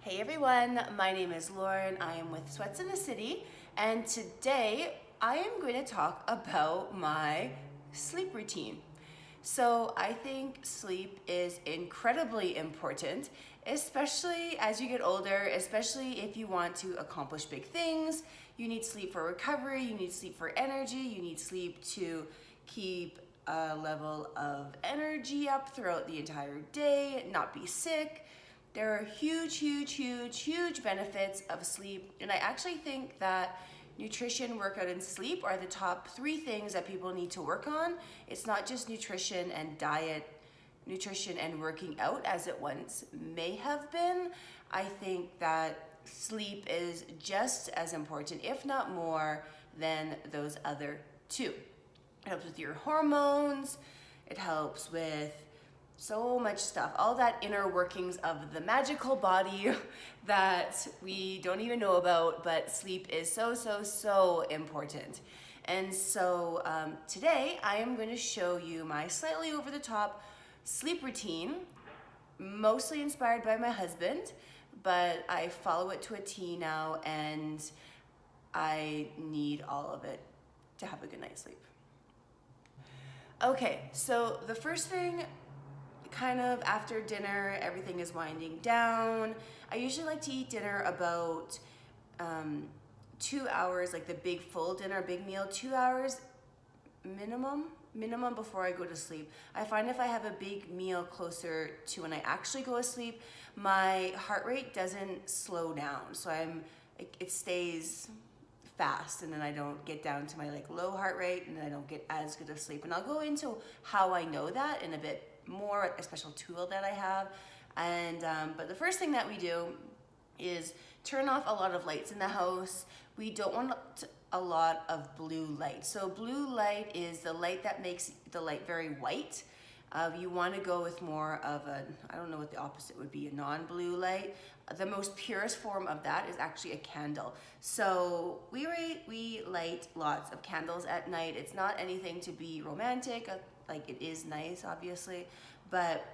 Hey everyone, my name is Lauren. I am with Sweats in the City, and today I am going to talk about my sleep routine. So I think sleep is incredibly important, especially as you get older, especially if you want to accomplish big things. You need sleep for recovery, you need sleep for energy, you need sleep to keep a level of energy up throughout the entire day, not be sick. There are huge benefits of sleep, and I actually think that nutrition, workout, and sleep are the top 3 things that people need to work on. It's not just nutrition and diet, nutrition and working out as it once may have been. I think that sleep is just as important, if not more, than those other 2. It helps with your hormones, it helps with so much stuff, all that inner workings of the magical body that we don't even know about, but sleep is so important. And so today I am going to show you my slightly over the top sleep routine, mostly inspired by my husband, but I follow it to a T now, and I need all of it to have a good night's sleep. Okay, so the first thing, kind of after dinner, everything is winding down. I usually like to eat dinner about 2 hours, like the big full dinner, big meal, 2 hours minimum before I go to sleep. I find if I have a big meal closer to when I actually go to sleep, my heart rate doesn't slow down. So it stays fast, and then I don't get down to my low heart rate, and then I don't get as good of sleep. And I'll go into how I know that in a bit more, a special tool that I have. And but the first thing that we do is turn off a lot of lights in the house. We don't want a lot of blue light. So blue light is the light that makes the light very white. You want to go with more of I don't know what the opposite would be, a non-blue light. The most purest form of that is actually a candle. So we light lots of candles at night. It's not anything to be romantic, like it is nice obviously, but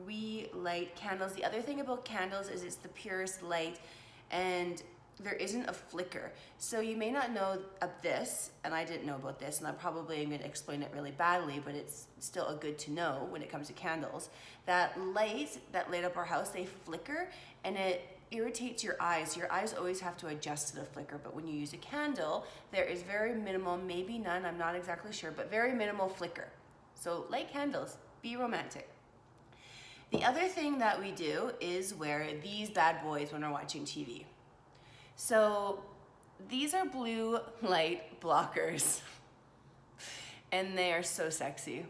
we light candles. The other thing about candles is it's the purest light, and there isn't a flicker. So you may not know of this, and I didn't know about this, and I probably am going to explain it really badly, but it's still a good to know when it comes to candles. That light that lit up our house, they flicker, and it irritates your eyes. Your eyes always have to adjust to the flicker, but when you use a candle, there is very minimal, maybe none, I'm not exactly sure, but very minimal flicker. So light candles, be romantic. The other thing that we do is wear these bad boys when we're watching TV. So these are blue light blockers, and they are so sexy.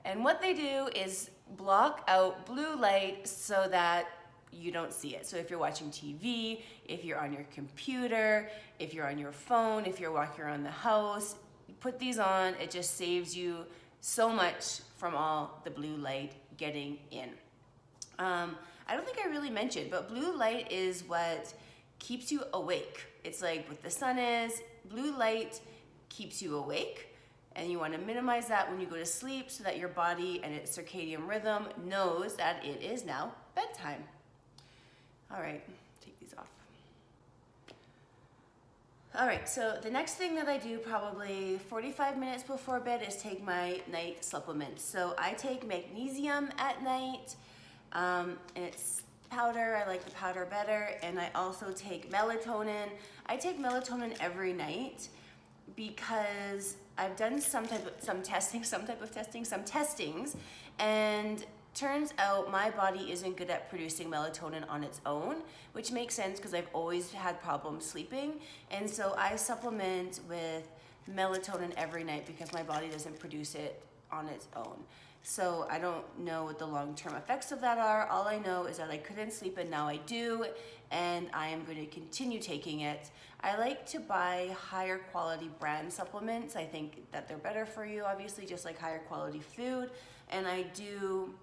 And what they do is block out blue light so that you don't see it. So if you're watching TV, if you're on your computer, if you're on your phone, if you're walking around the house, you put these on, it just saves you so much from all the blue light getting in. I don't think I really mentioned, but blue light is what keeps you awake. It's like what the sun is. Blue light keeps you awake, and you want to minimize that when you go to sleep so that your body and its circadian rhythm knows that it is now bedtime. All right, take these off. All right, so the next thing that I do probably 45 minutes before bed is take my night supplements. So I take Magnesium at night, and it's powder. I like the powder better. And I also take Melatonin. I take Melatonin every night because I've done some testings, and turns out my body isn't good at producing melatonin on its own, which makes sense because I've always had problems sleeping. And so I supplement with melatonin every night because my body doesn't produce it on its own. So I don't know what the long-term effects of that are. All I know is that I couldn't sleep, and now I do, and I am going to continue taking it. I like to buy higher quality brand supplements. I think that they're better for you, obviously, just like higher quality food. And I do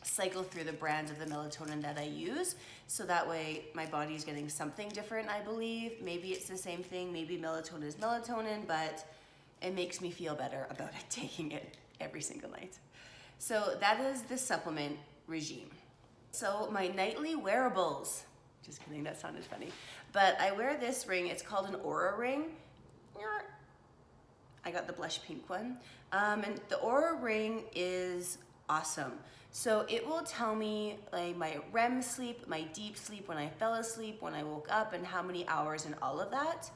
cycle through the brands of the melatonin that I use, so that way my body's getting something different, I believe. Maybe it's the same thing, maybe melatonin is melatonin, but it makes me feel better about it, taking it every single night. So that is the supplement regime. So my nightly wearables. Just kidding, that sounded funny. But I wear this ring, it's called an Aura ring. I got the blush pink one. And the Aura ring is awesome. So it will tell me like my REM sleep, my deep sleep, when I fell asleep, when I woke up, and how many hours and all of that.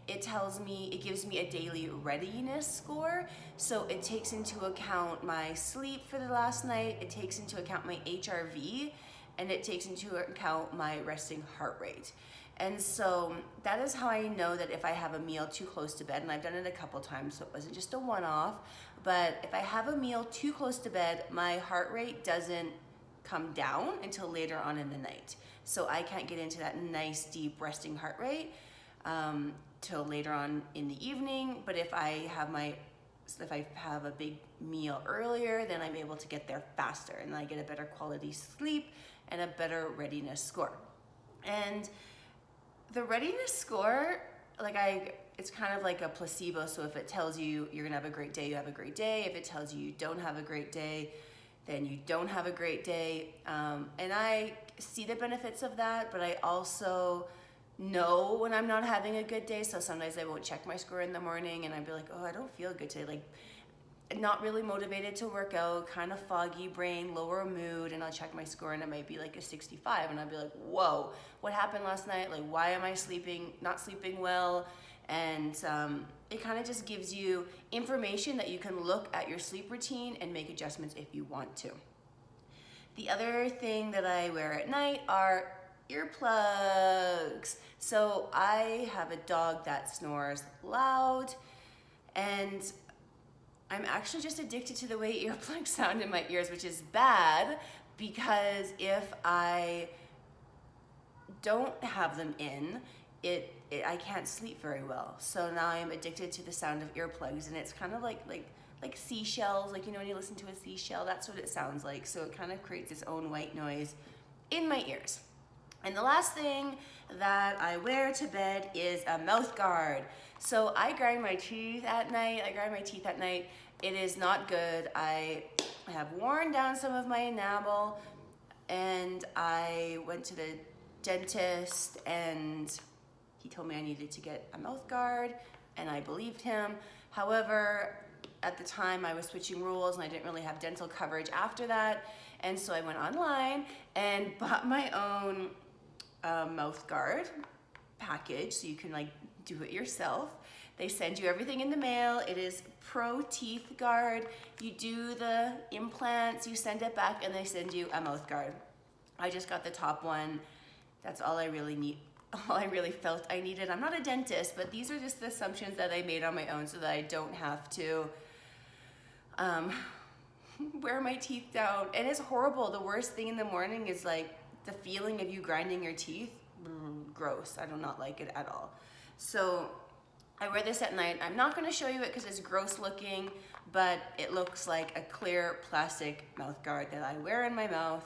It tells me, it gives me a daily readiness score. So it takes into account my sleep for the last night, it takes into account my HRV, and it takes into account my resting heart rate. And so that is how I know that if I have a meal too close to bed, and I've done it a couple times, so it wasn't just a one-off, but if I have a meal too close to bed, my heart rate doesn't come down until later on in the night. So I can't get into that nice deep resting heart rate till later on in the evening. But if I have a big meal earlier, then I'm able to get there faster, and I get a better quality sleep and a better readiness score. And the readiness score, it's kind of like a placebo. So if it tells you you're gonna have a great day, you have a great day. If it tells you you don't have a great day, then you don't have a great day. And I see the benefits of that, but I also know when I'm not having a good day. So sometimes I won't check my score in the morning, and I'd be like, oh, I don't feel good today. Like, not really motivated to work out, kind of foggy brain, lower mood, and I'll check my score and it might be like a 65, and I'll be like, whoa, what happened last night? Like, why am I not sleeping well? And it kind of just gives you information that you can look at your sleep routine and make adjustments if you want to. The other thing that I wear at night are earplugs. So I have a dog that snores loud, and I'm actually just addicted to the way earplugs sound in my ears, which is bad, because if I don't have them in, I can't sleep very well. So now I'm addicted to the sound of earplugs, and it's kind of like seashells, like, you know, when you listen to a seashell, that's what it sounds like. So it kind of creates its own white noise in my ears. And the last thing that I wear to bed is a mouth guard. So I grind my teeth at night. It is not good. I have worn down some of my enamel, and I went to the dentist, and he told me I needed to get a mouth guard, and I believed him. However, at the time I was switching rules, and I didn't really have dental coverage after that, and so I went online and bought my own mouth guard package, so you can like do it yourself. They send you everything in the mail. It is Proteeth guard. You do the implants, you send it back, and they send you a mouth guard. I just got the top one. That's all I really need. All I really felt I needed. I'm not a dentist, but these are just the assumptions that I made on my own so that I don't have to wear my teeth down. And it's horrible. The worst thing in the morning is like the feeling of you grinding your teeth. Gross. I do not like it at all. So I wear this at night. I'm not going to show you it because it's gross looking, but it looks like a clear plastic mouth guard that I wear in my mouth.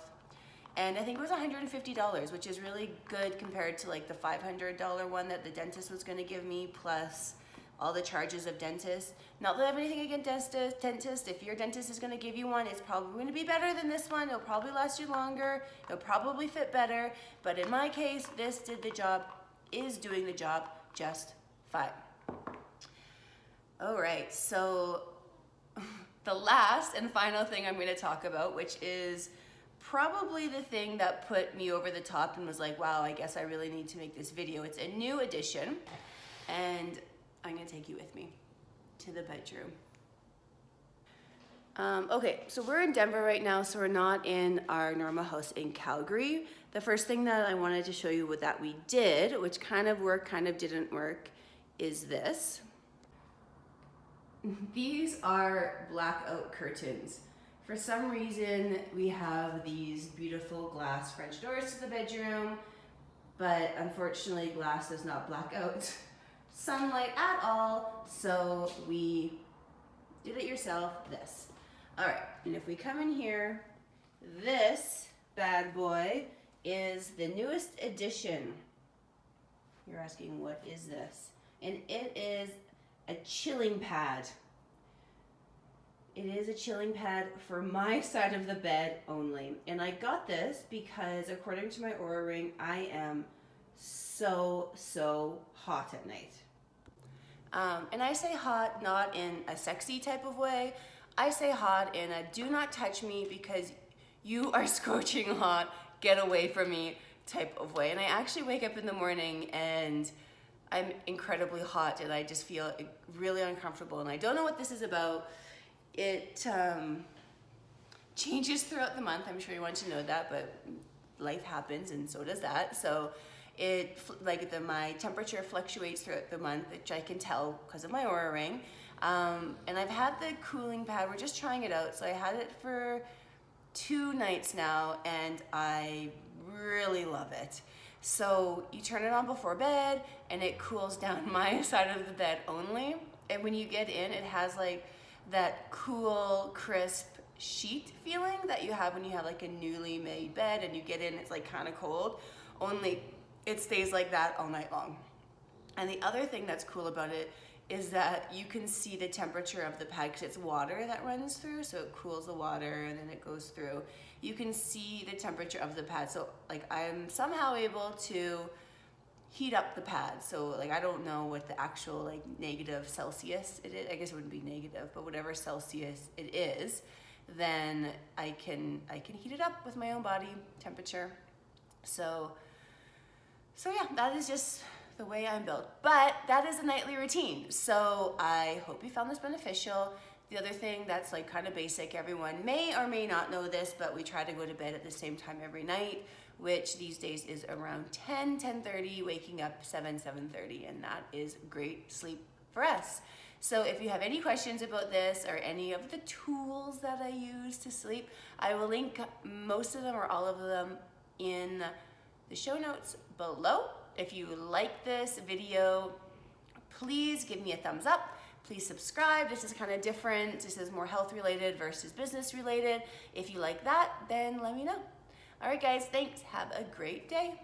And I think it was $150, which is really good compared to like the $500 one that the dentist was going to give me, plus all the charges of dentist. Not that I have anything against dentist. If your dentist is going to give you one, it's probably going to be better than this one. It'll probably last you longer. It'll probably fit better. But in my case, this is doing the job just fine. All right, so the last and final thing I'm going to talk about, which is probably the thing that put me over the top and was like, wow, I guess I really need to make this video. It's a new edition, and I'm going to take you with me to the bedroom. Okay, so we're in Denver right now, so we're not in our normal house in Calgary. The first thing that I wanted to show you that we did, which kind of worked, kind of didn't work, is this. These are blackout curtains. For some reason, we have these beautiful glass French doors to the bedroom, but unfortunately, glass does not block out sunlight at all, so we did it yourself, this. All right, and if we come in here, this bad boy is the newest addition. You're asking, what is this? And it is a chilling pad. It is a chilling pad for my side of the bed only. And I got this because according to my Aura ring, I am so hot at night. And I say hot not in a sexy type of way. I say hot in a do not touch me because you are scorching hot, get away from me type of way. And I actually wake up in the morning and I'm incredibly hot and I just feel really uncomfortable and I don't know what this is about. It changes throughout the month. I'm sure you want to know that, but life happens and so does that. So my temperature fluctuates throughout the month, which I can tell because of my Oura ring. And I've had the cooling pad. We're just trying it out. So I had it for 2 nights now and I really love it. So you turn it on before bed and it cools down my side of the bed only. And when you get in, it has like that cool, crisp sheet feeling that you have when you have like a newly made bed and you get in, it's like kind of cold, only it stays like that all night long. And the other thing that's cool about it is that you can see the temperature of the pad because it's water that runs through, so it cools the water and then it goes through. You can see the temperature of the pad, so like I'm somehow able to heat up the pad. So like I don't know what the actual like negative Celsius it is. I guess it wouldn't be negative, but whatever Celsius it is, then I can heat it up with my own body temperature. So yeah, that is just the way I'm built. But that is a nightly routine. So I hope you found this beneficial. The other thing that's like kind of basic, everyone may or may not know this, but we try to go to bed at the same time every night, which these days is around 10:30, waking up 7:30, and that is great sleep for us. So if you have any questions about this or any of the tools that I use to sleep, I will link most of them or all of them in the show notes below. If you like this video, please give me a thumbs up. Please subscribe. This is kind of different. This is more health related versus business related. If you like that, then let me know. All right, guys, thanks. Have a great day.